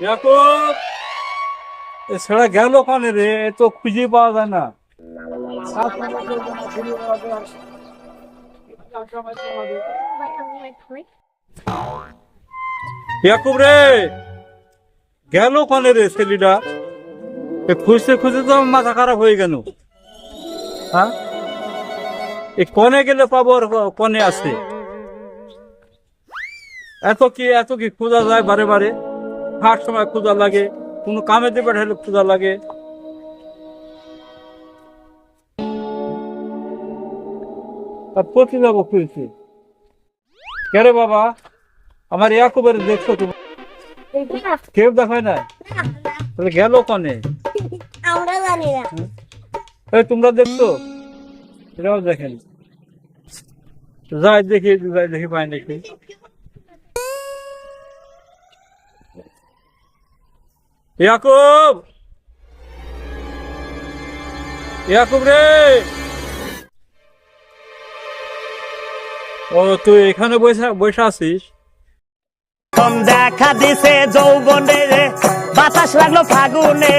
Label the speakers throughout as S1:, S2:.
S1: ইয়াকুব, এ ছেড়া গেল কানে রে, এ তো খুঁজে পাওয়া যায় না। ইয়াকুব রে, গেল কানে রে ছেলেটা? খুঁজতে খুঁজতে তো আমার মাথা খারাপ হয়ে গেল। হ্যাঁ, এই কনে গেলে পাবো, আর কনে আছে? এত কি খোঁজা যায় বারে বারে? হাট সময় খোঁজা লাগে, কোনো কামে দিয়ে পাঠালে খোঁজা লাগে। আর কোথায় যাবো খুঁজছি? কে রে বাবা, আমার ইয়াকুবের দেখছো তুমি? কেউ দেখায় না, তাহলে গেল কনে?
S2: আমরা জানি না।
S1: এই তোমরা দেখছো? এরাও দেখেন। যাই দেখি পাই নাকি। ইয়াকুব, ইয়াকুব রে, ও তুই এখানে বসে আছিস?
S3: দেখা দিছে যৌবনে রে, বাতাস লাগলো ফাগুনে।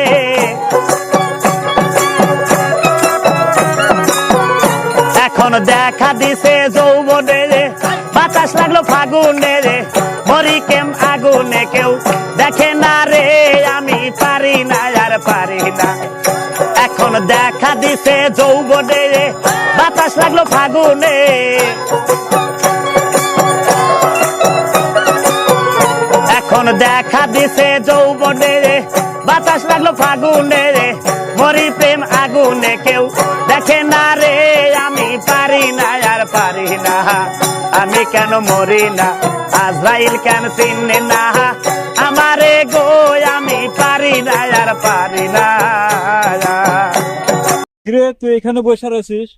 S3: এখন দেখা দিছে যৌবনে রে, বাতাস লাগলো ফাগুনে রে। মরি কেম আগুনে, কেউ দেখে না রে, আমি পারি না আর পারি না। এখন দেখা দিছে যৌবনে রে, বাতাস লাগলো ফাগুনে। এখন দেখা দিছে যৌবনে রে, বাতাস লাগলো ফাগুনে রে। মরি প্রেম আগুনে, কেউ দেখে না রে, আমি পারি না আর পারি না। আমি কেন মরি না, আজরাইল কেন চিনে না আমারে গো, আমি পারি না আর পারি না।
S1: রে তুই এখানে বসে রয়েছিস,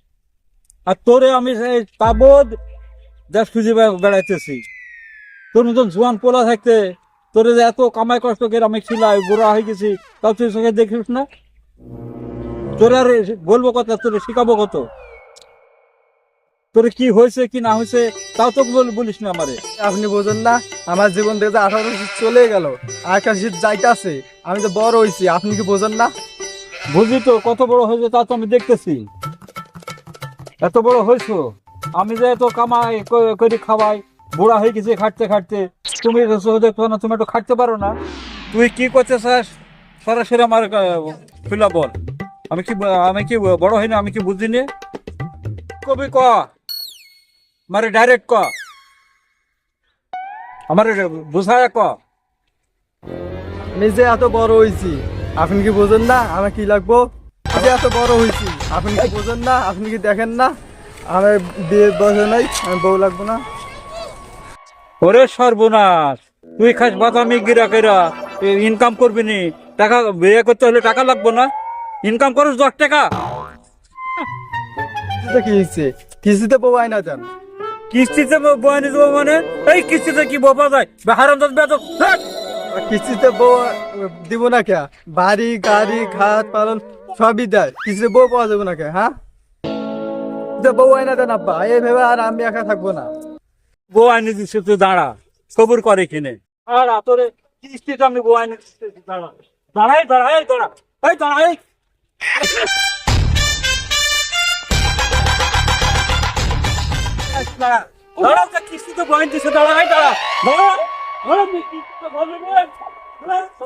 S1: আর তোরে আমি তাবৎ দেশ খুঁজে বেড়াইতেছি। তোর মতন জোয়ান পোলা থাকতে তোরে যে এত কামাই কষ্ট করে আমি ছিলাই, বুড়া হয়ে গেছি, তাও তুই চোখে দেখিস না? তোরে আর বলবো কত, তোরে শিখাবো কত? তোরে কি হয়েছে কি না হয়েছে তাও তো বলিস না আমারে।
S4: আপনি বোঝেন না, আমার জীবন থেকে 18 শীত চলে গেল, আরেকটা শীত যাইতাছে। আমি তো বড় হয়েছি, আপনি কি বোঝেন না?
S1: বুঝলি তো কত বড় হয়েছে, তা তো আমি দেখতেছি। এত বড় হয়েছো, আমি যে এত কামাই করে খাওয়াই, বুড়া হয়ে গেছে খাটতে খাটতে। তুমি দেখছো না, তুমি একটু খাটতে পারো না? তুই কি করতে চাস সরাসরি আমার খুলা বল। আমি কি বড় হই না? আমি কি বুঝিনি? কবি ক, মারে ডাইরেক্ট ক, আমার বুঝায় ক।
S4: আমি যে এত বড় হয়েছি, আপনি কি বোঝেন না আমার কি লাগবো? আমি যে এত বড় হয়েছি, আপনি কি বোঝেন না? আপনি কি দেখেন না আমার বিয়ের বয়স নাই, আমি বউ লাগবো না?
S1: ওরে সর্বনাশ, তুই খাস বাদামি গিরা কেরা, ইনকাম করবি নি? টাকা বিয়ে করতে হলে টাকা লাগবো না? ইনকাম করস 10 টাকা।
S4: কি হয়েছে? কিস্তিতে বউ আয় না যান?
S1: কিস্তিতে বয়ানি দেবো মানে? এই কিস্তিতে কি বউ পাওয়া যায়? হারামজাদা বেয়াদব।
S4: কিস্তিতে বউ দিব না কে? বাড়ি গাড়ি খাত পালন সবই দেয়, কিস্তিতে বউ পাওয়া যাবে না কে? হ্যাঁ, বউ আয় না দেন আব্বা, এই ভেবে আর আমি একা থাকবো না।
S1: বউ আইনি দিচ্ছে, তুই দাঁড়া, সবুর করে কিনে। আর আতরে কিস্তিতে আমি বউ আইনি দিচ্ছি, দাঁড়া দাঁড়াই দাঁড়াই দাঁড়া, এই দাঁড়াই। দাঁড়া, কিস্তিতে বয়ান দিচ্ছে, দাঁড়া দাঁড়া দাঁড়া দাঁড়া, কিস্তিতে বয়ান দিচ্ছে।